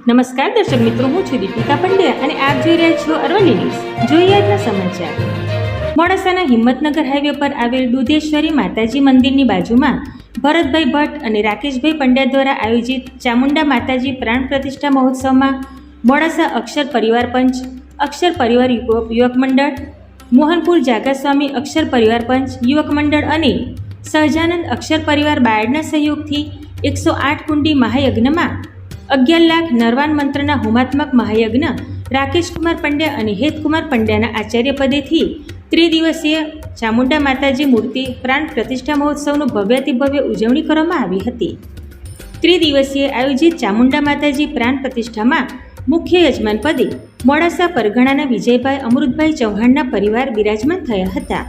નમસ્કાર દર્શક મિત્રો, હું છું દીપિકા પંડ્યા અને આપ જોઈ રહ્યા છો અરવલ્લી ન્યૂઝ. જોઈએ આજના સમાચાર. મોડાસાના હિંમતનગર હાઈવે પર આવેલ દુધેશ્વરી માતાજી મંદિરની બાજુમાં ભરતભાઈ ભટ્ટ અને રાકેશભાઈ પંડ્યા દ્વારા આયોજિત ચામુંડા માતાજી પ્રાણ પ્રતિષ્ઠા મહોત્સવમાં મોડાસા અક્ષર પરિવાર પંચ, અક્ષર પરિવાર યુવક મંડળ, મોહનપુર જાગાસ્વામી અક્ષર પરિવાર પંચ યુવક મંડળ અને સહજાનંદ અક્ષર પરિવાર બાયડના સહયોગથી 108 કુંડી મહાયજ્ઞમાં 11 લાખ નરવાન મંત્રના હોમાત્મક મહાયજ્ઞ રાકેશકુમાર પંડ્યા અને હેતકુમાર પંડ્યાના આચાર્ય પદેથી ત્રિદિવસીય ચામુંડા માતાજી મૂર્તિ પ્રાણ પ્રતિષ્ઠા મહોત્સવનું ભવ્યાતિભવ્ય ઉજવણી કરવામાં આવી હતી. ત્રિદિવસીય આયોજિત ચામુંડા માતાજી પ્રાણ પ્રતિષ્ઠામાં મુખ્ય યજમાન પદે મોડાસા પરગણાના વિજયભાઈ અમૃતભાઈ ચૌહાણના પરિવાર બિરાજમાન થયા હતા.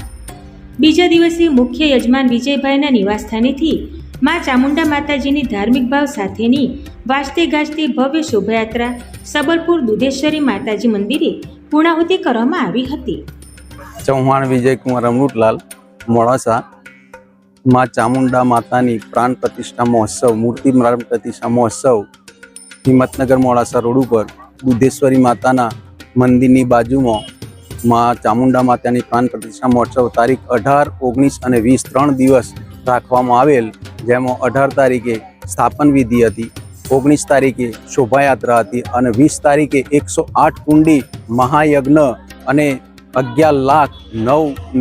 બીજા દિવસે મુખ્ય યજમાન વિજયભાઈના નિવાસસ્થાનેથી મા ચામુંડા માતાજીની ધાર્મિક ભાવ સાથેની વાજતે ગાજતે ભવ્ય શોભાયાત્રા સબલપુર દુધેશ્વરી માતાજી મંદિરે પૂર્ણાહુતિ કરવામાં આવી હતી. ચૌહાણ વિજયકુમાર અમૃતલાલ, મોડાસા માં ચામુંડા માતાની પ્રાણ પ્રતિષ્ઠા મહોત્સવ, મૂર્તિ પ્રાણ પ્રતિષ્ઠા મહોત્સવ હિંમતનગર મોડાસા રોડ ઉપર દુધેશ્વરી માતાના મંદિરની બાજુમાં માં ચામુંડા માતાની પ્રાણ પ્રતિષ્ઠા મહોત્સવ તારીખ 18, 19 અને 20 3 દિવસ રાખવામાં આવેલ. જેમાં 18 તારીખે સ્થાપન વિધિ હતી, 19 તારીખે શોભાયાત્રા હતી અને 20 તારીખે 108 કુંડી મહાયજ્ઞ અને 11 લાખ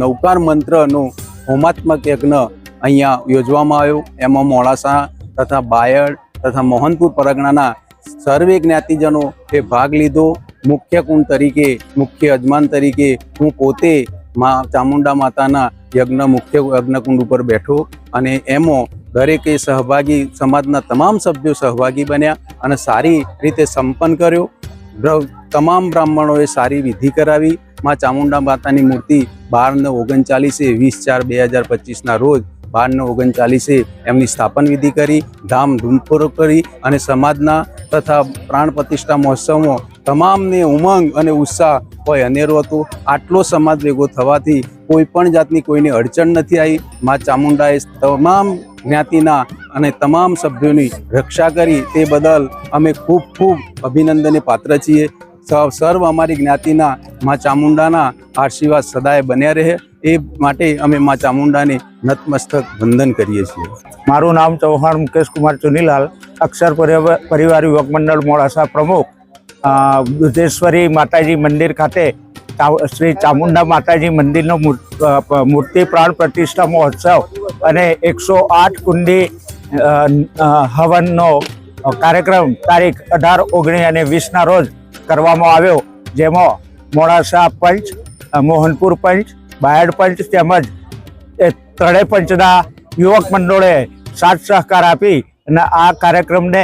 નવકાર મંત્રનો હોમાત્મક યજ્ઞ અહીંયા યોજવામાં આવ્યો. એમાં મોડાસા તથા બાયડ તથા મોહનપુર પરગણાના સર્વે જ્ઞાતિજનો એ ભાગ લીધો. મુખ્ય કુંડ તરીકે, મુખ્ય યજમાન તરીકે હું પોતે માં ચામુંડા માતાના મુખ્ય યજ્ઞકુંડ ઉપર બેઠો અને એમાં દરેકે સહભાગી, સમાજના તમામ સભ્યો સહભાગી બન્યા અને સારી રીતે સંપન્ન કર્યો. તમામ બ્રાહ્મણોએ સારી વિધિ કરાવી. માં ચામુંડા માતાની મૂર્તિ 12/29/2025ના રોજ 12/29 એમની સ્થાપન વિધિ કરી, ધામધૂમપૂર્વક કરી અને સમાજના તથા પ્રાણ પ્રતિષ્ઠા મહોત્સવમાં તમામને ઉમંગ અને ઉત્સાહ હોય અનેરો હતો. આટલો સમાજ ભેગો થવાથી કોઈ પણ જાતની કોઈને અડચણ નથી આવી. માં ચામુંડાએ તમામ જ્ઞાતિના અને તમામ સભ્યોની રક્ષા કરી, તે બદલ અમે ખૂબ ખૂબ અભિનંદનને પાત્ર છીએ. સર્વ અમારી જ્ઞાતિના માં ચામુંડાના આશીર્વાદ સદાય બન્યા રહે એ માટે અમે માં ચામુંડાને નતમસ્તક વંદન કરીએ છીએ. મારું નામ ચૌહાણ મુકેશ કુમાર ચુનીલાલ, અક્ષર પરિવાર યુવક મંડળ મોડાસા પ્રમુખ. દુધેશ્વરી માતાજી મંદિર ખાતે શ્રી ચામુંડા માતાજી મંદિરનો મૂર્તિ પ્રાણ પ્રતિષ્ઠા મહોત્સવ અને 108 કુંડી હવનનો કાર્યક્રમ તારીખ 18, 19 અને 20ના રોજ કરવામાં આવ્યો. જેમાં મોડાસા પંચ, મોહનપુર પંચ, બાયડ પંચ તેમજ ત્રણેય પંચના યુવક મંડળોએ સાથ સહકાર આપી અને આ કાર્યક્રમને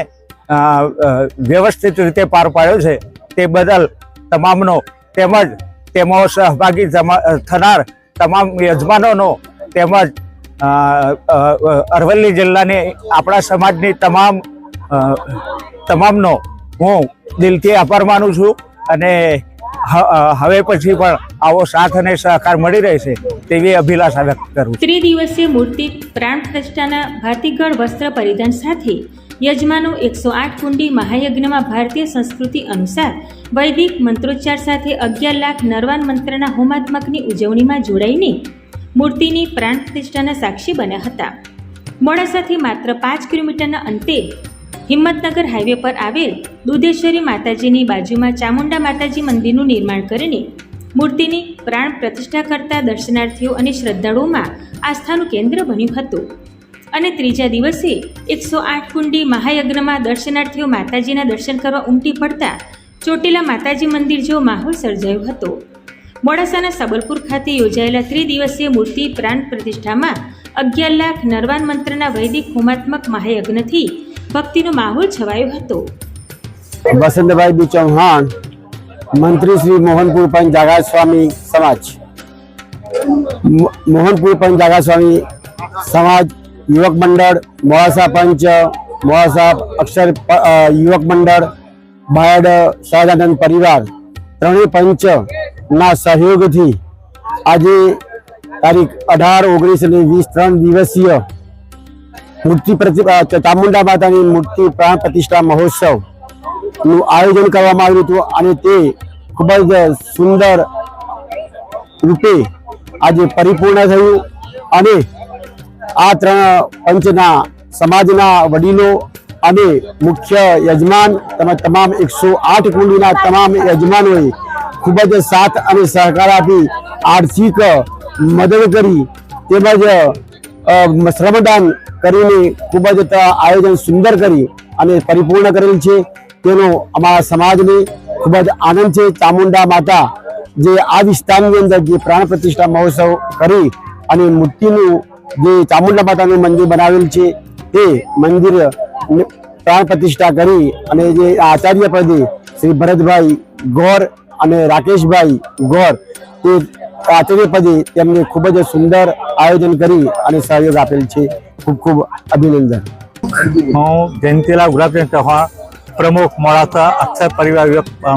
વ્યવસ્થિત રીતે પાર પાડ્યો છે. તે બદલ તમામનો તેમજ તેમાં સહભાગી થનાર તમામ યજમાનોનો તેમજ અરવલ્લી જિલ્લાની આપણા સમાજની તમામનો હું દિલથી આભાર માનું છું અને હવે પછી પણ આવો સાથ અને સહકાર મળી રહેશે તેવી અભિલાષા વ્યક્ત કરું. ત્રિદિવસીય મૂર્તિ પ્રાણ પ્રતિષ્ઠાના ભાતીગળ વસ્ત્ર પરિધાન સાથે યજમાનો 108 કુંડી મહાયજ્ઞમાં ભારતીય સંસ્કૃતિ અનુસાર વૈદિક મંત્રોચ્ચાર સાથે 11 લાખ નરવાન મંત્રના હોમાત્મકની ઉજવણીમાં જોડાઈને મૂર્તિની પ્રાણ પ્રતિષ્ઠાના સાક્ષી બન્યા હતા. મોડાસાથી માત્ર 5 કિલોમીટરના અંતે હિંમતનગર હાઈવે પર આવેલ દુધેશ્વરી માતાજીની બાજુમાં ચામુંડા માતાજી મંદિરનું નિર્માણ કરીને મૂર્તિની પ્રાણ પ્રતિષ્ઠા કરતા દર્શનાર્થીઓ અને શ્રદ્ધાળુઓમાં આસ્થાનું કેન્દ્ર બન્યું હતું. અને ત્રીજા દિવસે 108 કુંડી મહાયજ્ઞમાં દર્શનાર્થીઓ માતાજીના દર્શન કરવા ઉમટી પડતા ચોટીલા માતાજી મંદિર જેવો માહોલ સર્જાયો હતો. મોડાસાના સબલપુર ખાતે યોજાયેલા ત્રિદિવસીય મૂર્તિ પ્રાણ પ્રતિષ્ઠામાં 11 લાખ નરવાન મંત્રના વૈદિક હોમાત્મક મહાયજ્ઞથી ભક્તિનો માહોલ છવાયો હતો. વસંતભાઈ બી ચૌહાણ, મંત્રી શ્રી મોહનપુર પંચ જાગાસ્વામી સમાજ, મોહનપુર પંચ જાગાસ્વામી સમાજ યુવક મંડળ, મોડાસા પંચ, મોડાસા અક્ષર યુવક મંડળ, બાયડ સહજાનંદ પરિવાર ત્રણેય પંચના સહયોગથી આજે તારીખ 18, 19 અને 20 3 દિવસીય ચામુંડા માતાની મૂર્તિ પ્રાણ પ્રતિષ્ઠા મહોત્સવ નું આયોજન કરવામાં આવ્યું હતું અને તે ખૂબ જ સુંદર રૂપે આજે પરિપૂર્ણ થયું અને આ ત્રણ પંચના સમાજના વડીલો અને મુખ્ય યજમાન તેમજ તમામ 108 કુંડીના તમામ યજમાનોએ ખૂબ જ સાથ અને સહકાર આપી આર્થિક મદદ કરી તેમજ શ્રમદાન કરીને ખૂબ જ આયોજન સુંદર કરી અને પરિપૂર્ણ કરેલ છે તેનો અમારા સમાજને ખૂબ જ આનંદ છે। ચામુંડા માતા જે આ વિસ્તારની અંદર જે પ્રાણ પ્રતિષ્ઠા મહોત્સવ કરી અને મૂર્તિનું જે ચામુંડા માતાનું મંદિર બનાવેલ છે તે મંદિર પ્રાણ પ્રતિષ્ઠા કરી અને જે આચાર્ય પદે શ્રી ભરતભાઈ ગોર અને રાકેશભાઈ ગોર તે આચાર્ય પદે તેમને ખૂબ જ સુંદર આયોજન કરી અને સહયોગ આપેલ છે। ખૂબ ખૂબ અભિનંદન। હું જયંતીલાલ ગુલાબચંદ ચૌહાણ, પ્રમુખ મોડાસા અક્ષર પરિવાર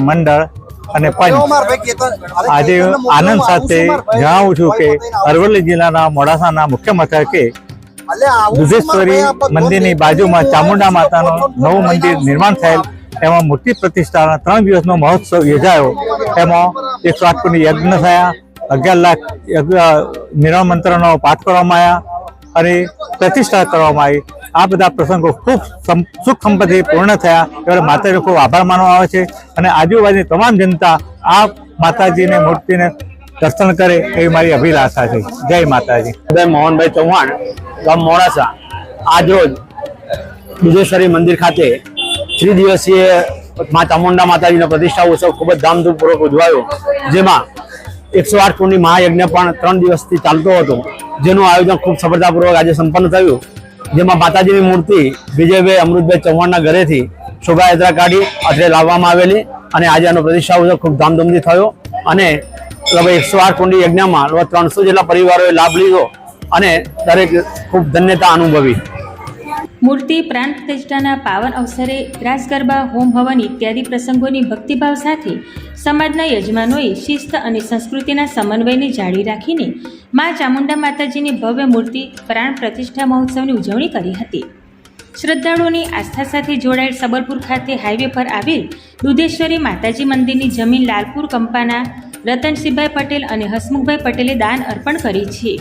મંડળ અને પંચ, આજે આનંદ સાથે જણાવું છું કે અરવલ્લી જિલ્લાના મોડાસાના મુખ્ય મથકે દુધેશ્વરી મંદિરની બાજુમાં ચામુંડા માતાનું નવું મંદિર નિર્માણ થયેલ, એમાં મૂર્તિ પ્રતિષ્ઠાના 3 દિવસનો મહોત્સવ યોજાયો। એમાં 108 કુંડી યજ્ઞ થયા, 11 લાખ નિર્માણ મંત્રનો પાઠ કરવામાં આવ્યા અને પ્રતિષ્ઠા કરવામાં આવી। આ બધા પ્રસંગો ખૂબ સુખ સંપત્તિ પૂર્ણ થયા એટલે માતાજીનો ખૂબ આભાર માનવામાં આવે છે અને આજુબાજુની તમામ જનતા આ માતાજીની મૂર્તિને દર્શન કરે એવી મારી અભિલાષા છે। જય માતાજી। મોહનભાઈ ચૌહાણ, ગામ મોડાસા, આજરોજ દુધેશ્વરી મંદિર ખાતે 3 દિવસીય મા ચામુંડા માતાજીનો પ્રતિષ્ઠા ઉત્સવ ખૂબ જ ધામધૂમપૂર્વક ઉજવાયો, જેમાં 108 કુંડી મહાયજ્ઞ પણ 3 દિવસથી ચાલતો હતો, જેનું આયોજન ખૂબ સફળતાપૂર્વક આજે સંપન્ન થયું। જેમાં માતાજીની મૂર્તિ વિજયભાઈ અમૃતભાઈ ચૌહાણના ઘરેથી શોભાયાત્રા કાઢી અત્રે લાવવામાં આવેલી અને આજે આનો પ્રતિષ્ઠા ઉત્સવ ખૂબ ધામધૂમથી થયો અને લગભગ 108 કુંડી યજ્ઞમાં લગભગ 300 જેટલા પરિવારોએ લાભ લીધો અને દરેક ખૂબ ધન્યતા અનુભવી। મૂર્તિ પ્રાણ પ્રતિષ્ઠાના પાવન અવસરે રાસ ગરબા, હોમ હવન ઇત્યાદિ પ્રસંગોની ભક્તિભાવ સાથે સમાજના યજમાનોએ શિસ્ત અને સંસ્કૃતિના સમન્વયને જાળવી રાખીને મા ચામુંડા માતાજીની ભવ્ય મૂર્તિ પ્રાણ પ્રતિષ્ઠા મહોત્સવની ઉજવણી કરી હતી। શ્રદ્ધાળુઓની આસ્થા સાથે જોડાયેલ સબલપુર ખાતે હાઈવે પર આવેલ દુધેશ્વરી માતાજી મંદિરની જમીન લાલપુર કંપાના રતનસિંહભાઈ પટેલ અને હસમુખભાઈ પટેલે દાન અર્પણ કરી છે,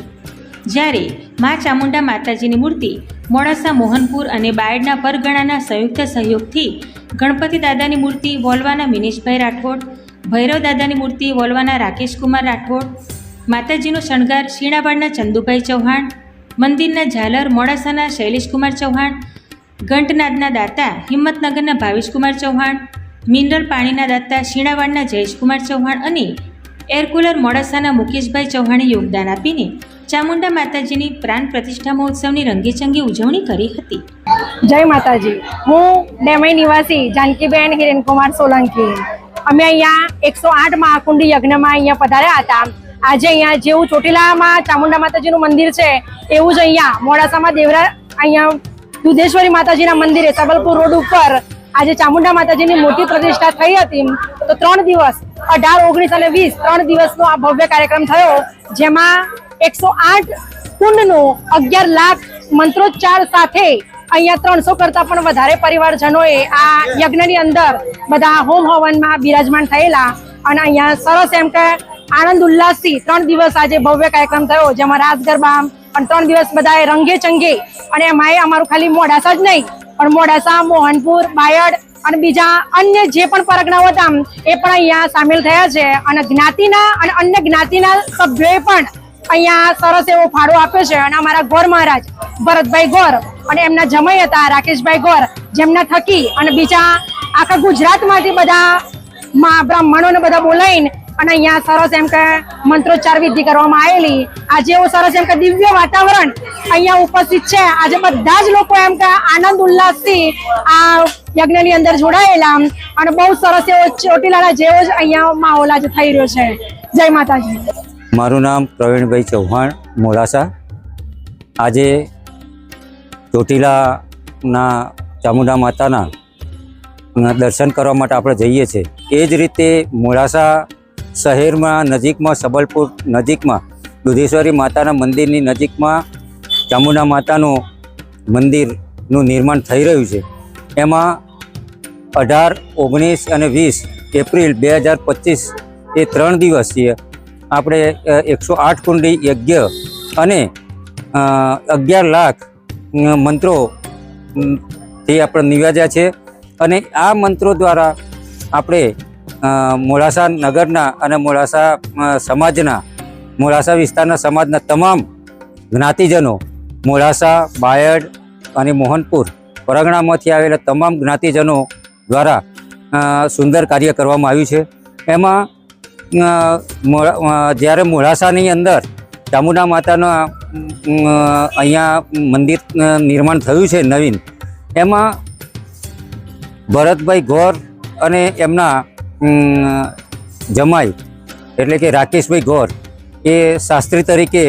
જ્યારે મા ચામુંડા માતાજીની મૂર્તિ મોડાસા, મોહનપુર અને બાયડના પરગણાના સંયુક્ત સહયોગથી ગણપતિ દાદાની મૂર્તિ વોલવાના મિનેશભાઈ રાઠોડ, ભૈરવ દાદાની મૂર્તિ વોલવાના રાકેશકુમાર રાઠોડ, માતાજીનો શણગાર શીણાવાડના ચંદુભાઈ ચૌહાણ, મંદિરના ઝાલર મોડાસાના શૈલેષકુમાર ચૌહાણ, ઘંટનાદના દાતા હિંમતનગરના ભાવેશકુમાર ચૌહાણ, મિનરલ પાણીના દાતા શીણાવાડના જયેશકુમાર ચૌહાણ અને એરકુલર મોડાસાના મુકેશભાઈ ચૌહાણે યોગદાન આપીને ચામુંડા માતાજીની પ્રાણ પ્રતિષ્ઠા મહોત્સવની રંગેચંગે ઉજવણી કરી હતી। જય માતાજી। હું ડેમઈ નિવાસી જાનકીબેન હિરેનકુમાર સોલંકી। અમે અહીંયા 108 મહાકુંડી યજ્ઞમાં અહીંયા પધાર્યા હતા। આજે અહીંયા જેવું ચોટીલામાં ચામુંડા માતાજીનું મંદિર છે એવું જ અહીંયા મોડાસામાં દેવરા અહીંયા દુધેશ્વરી માતાજીના મંદિરે સબલપુર રોડ ઉપર આજે ચામુંડા માતાજીની મોટી પ્રતિષ્ઠા થઈ હતી। તો 3 દિવસ 18, 19 અને 20 3 દિવસનો આ ભવ્ય કાર્યક્રમ થયો, જેમાં 108 કુંડનું 11 લાખ મંત્રોચ્ચાર સાથે અહીંયા 300 કરતા પણ વધારે પરિવારજનોએ આ યજ્ઞની અંદર બધા હોમ હવનમાં બિરાજમાન થયેલા અને અહીંયા સરસ એમ કે આનંદ ઉલ્લાસથી 3 દિવસ આજે ભવ્ય કાર્યક્રમ થયો, જેમાં રાસ ગરબા અને 3 દિવસ બધાએ રંગે ચંગે અને એમાં અમારું ખાલી મોડાસા જ નહીં પણ મોડાસા, મોહનપુર, બાયડ અને બીજા અન્ય જે પણ પરગણાઓ હતા એ પણ અહીંયા સામેલ થયા છે અને જ્ઞાતિના અને અન્ય જ્ઞાતિના સભ્યોએ પણ અહીંયા સરસ એવો ફાળો આપ્યો છે અને અમારા ગોર મહારાજ ભરતભાઈ ગોર અને એમના જમાઈ હતા રાકેશભાઈ ગોર, જેમના થકી અને બીજા આખા ગુજરાતમાંથી બધા બ્રાહ્મણોને બધા બોલાવીને અને અહીંયા સરસ એમ કે મંત્રોચ્ચાર વિધિ કરવામાં આવેલી। આજે એવું સરસ એમ કે દિવ્ય વાતાવરણ અહીંયા ઉપસ્થિત છે। આજે બધા જ લોકો એમ કે આનંદ ઉલ્લાસથી આ યજ્ઞની અંદર જોડાયેલા અને બહુ સરસ એવો ચોટીલાના જેવો જ અહીંયા માહોલ આજે થઈ રહ્યો છે। જય માતાજી। મારું નામ પ્રવીણભાઈ ચૌહાણ, મોડાસા। આજે ચોટીલાના ચામુંડા માતાના દર્શન કરવા માટે આપણે જઈએ છીએ। એ જ રીતે મોડાસા શહેરમાં નજીકમાં સબલપુર નજીકમાં દુધેશ્વરી માતાના મંદિરની નજીકમાં ચામુંડા માતાનું મંદિરનું નિર્માણ થઈ રહ્યું છે। એમાં 18, 19 અને 20 એપ્રિલ 2025 એ 3 દિવસીય આપણે 108 કુંડી યજ્ઞ અને 11 લાખ મંત્રો થી આપણે નિવાજ્યા છે. અને આ મંત્રો દ્વારા આપણે મોડાસા નગરના અને મોડાસા સમાજના, મોડાસા વિસ્તારના સમાજના તમામ જ્ઞાતિજનો, મોડાસા, બાયડ અને મોહનપુર પરગણામાંથી આવેલા તમામ જ્ઞાતિજનો દ્વારા સુંદર કાર્ય કરવામાં આવ્યું છે. એમાં જ્યારે મોડાસાની અંદર ચામુંડા માતાના અહીંયા મંદિર નિર્માણ થયું છે નવીન, એમાં ભરતભાઈ ગોર અને એમના જમાઈ એટલે કે રાકેશભાઈ ગોર એ શાસ્ત્રી તરીકે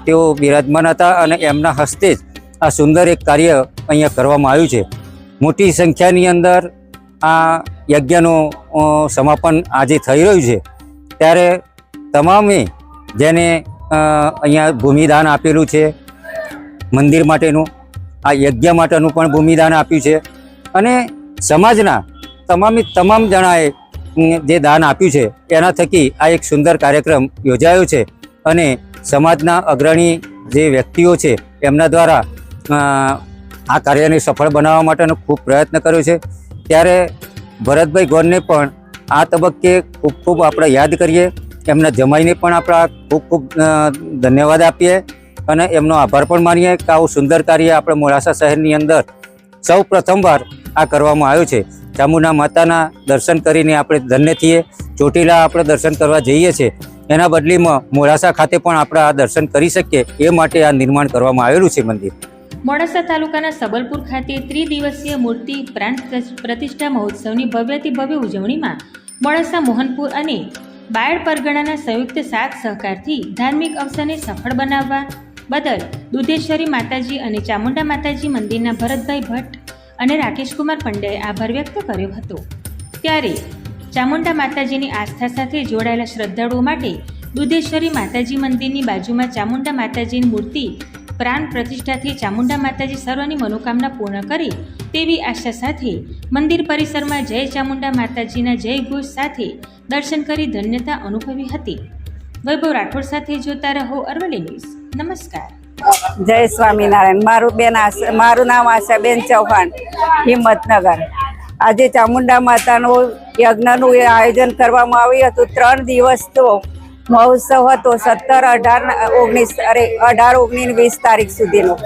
તેઓ બિરાજમાન હતા અને એમના હસ્તે જ આ સુંદર એક કાર્ય અહીંયા કરવામાં આવ્યું છે. મોટી સંખ્યાની અંદર આ યજ્ઞનું સમાપન આજે થઈ રહ્યું છે. ત્યારે તમામે જેને અહીંયા ભૂમિદાન આપેલું છે મંદિર માટેનું, આ યજ્ઞ માટેનું પણ ભૂમિદાન આપ્યું છે અને સમાજના તમામ જણાએ જે દાન આપ્યું છે એના થકી આ એક સુંદર કાર્યક્રમ યોજાયો છે. અને સમાજના અગ્રણી જે વ્યક્તિઓ છે એમના દ્વારા આ કાર્યને સફળ બનાવવા માટેનો ખૂબ પ્રયત્ન કર્યો છે. ત્યારે ભરતભાઈ ગોરને પણ આ તબક્કે ખૂબ ખૂબ આપણે યાદ કરીએ, એમના જમાઈને પણ આપણા ખૂબ ધન્યવાદ આપીએ અને એમનો આભાર પણ માનીએ કે આવું સુંદર કાર્ય આપણે મોડાસા શહેરની અંદર સૌ પ્રથમવાર આ કરવામાં આવ્યો છે. ચામુંડા માતાના દર્શન કરીને આપણે ધન્ય થઈએ. ચોટીલા આપણે દર્શન કરવા જઈએ છીએ, એના બદલીમાં મોડાસા ખાતે પણ આપણે આ દર્શન કરી શકીએ એ માટે આ નિર્માણ કરવામાં આવેલું છે મંદિર. મોડાસા તાલુકાના સબલપુર ખાતે ત્રિદિવસીય મૂર્તિ પ્રાણ પ્રતિષ્ઠા મહોત્સવની ભવ્યથી ભવ્ય ઉજવણીમાં મોડાસા, મોહનપુર અને બાયડ પરગણાના સંયુક્ત સાથ સહકારથી ધાર્મિક અવસરને સફળ બનાવવા બદલ દુધેશ્વરી માતાજી અને ચામુંડા માતાજી મંદિરના ભરતભાઈ ભટ્ટ અને રાકેશકુમાર પંડ્યાએ આભાર વ્યક્ત કર્યો હતો. ત્યારે ચામુંડા માતાજીની આસ્થા સાથે જોડાયેલા શ્રદ્ધાળુઓ માટે દુધેશ્વરી માતાજી મંદિરની બાજુમાં ચામુંડા માતાજીની મૂર્તિ પ્રાણ પ્રતિષ્ઠાથી ચામુંડા માતાજી સર્વની મનોકામના પૂર્ણ કરે તેવી આશા સાથે મંદિર પરિસરમાં જય ચામુંડા માતાજીના જય ઘોષ સાથે દર્શન કરી ધન્યતા અનુભવી હતી. વૈભવ રાઠોડ સાથે જોતા રહો અરવલ્લી ન્યૂઝ. નમસ્કાર. જય સ્વામિનારાયણ. મારું નામ આશાબેન ચૌહાણ, હિંમતનગર. આજે ચામુંડા માતાનું યજ્ઞનું આયોજન કરવામાં આવ્યું હતું. 3 દિવસનો મહોત્સવ હતો, 17, 18, 20 તારીખ સુધીનો.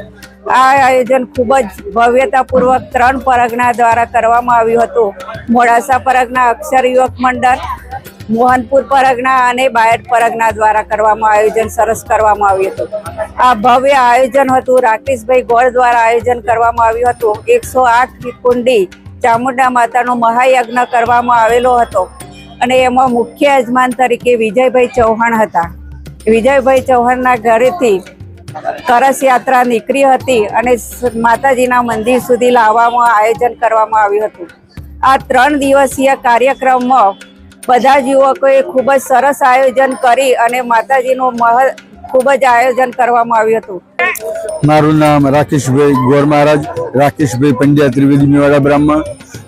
આ આયોજન ખૂબ જ ભવ્યતાપૂર્વક 3 પરગણા દ્વારા કરવામાં આવ્યું હતું. મોડાસા પરગણા અક્ષર યુવક મંડળ, મોહનપુર પરગણા અને બાયડ પરગણા દ્વારા આયોજન સરસ કરવામાં આવ્યું હતું. આ ભવ્ય આયોજન હતું. રાકેશભાઈ ગોળ દ્વારા આયોજન કરવામાં આવ્યું હતું. 108 કુંડી ચામુંડા માતાનો મહાયજ્ઞ કરવામાં આવેલો હતો અને એમાં મુખ્ય યજમાન તરીકે વિજયભાઈ ચૌહાણ હતા. વિજયભાઈ ચૌહાણના ઘરેથી કળશ યાત્રા નીકળી હતી અને માતાજીના મંદિર સુધી લાવવામાં આયોજન કરવામાં આવ્યું હતું. આ 3 દિવસીય કાર્યક્રમમાં બધા જ યુવકોએ ખૂબ જ સરસ આયોજન કરી અને માતાજીનું ખૂબ જ આયોજન કરવામાં આવ્યું હતું. મારું નામ રાકેશભાઈ ગોર મહારાજ, રાકેશભાઈ પંડ્યા, ત્રિવેદી મેવાડા બ્રાહ્મણ.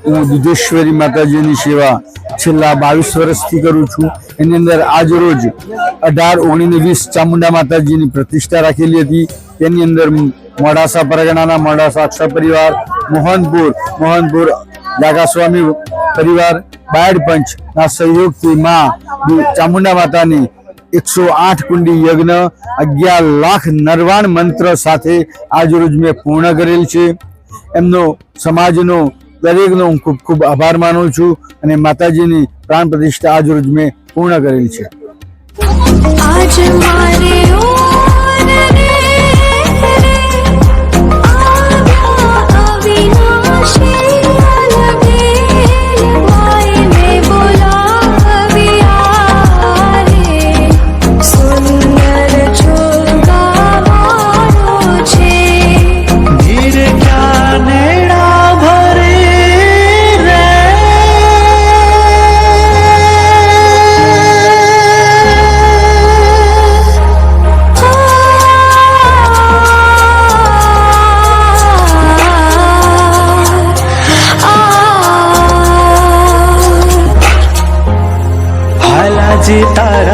હું દુધેશ્વરી માતાજીની સેવા છેલ્લા 22 વર્ષથી કરું છું. એની અંદર આજ રોજ 18, 19 ને 20 ચામુંડા માતાજીની પ્રતિષ્ઠા રાખેલી હતી. તેની અંદર મોડાસા પરગણાના મોડાસા અક્ષર પરિવાર, મોહનપુર જાગાસ્વામી પરિવાર, બાયડ પંચના સહયોગથી માં ચામુંડા માતાની 108 કુંડી યજ્ઞ 11 લાખ નરવાણ મંત્ર સાથે આજ રોજ મેં પૂર્ણ કરેલ છે. એમનો સમાજનો દરેકનો હું ખૂબ ખૂબ આભાર માનું છું અને માતાજીની પ્રાણ પ્રતિષ્ઠા આજ રોજ મેં પૂર્ણ કરેલ છે. जी तारा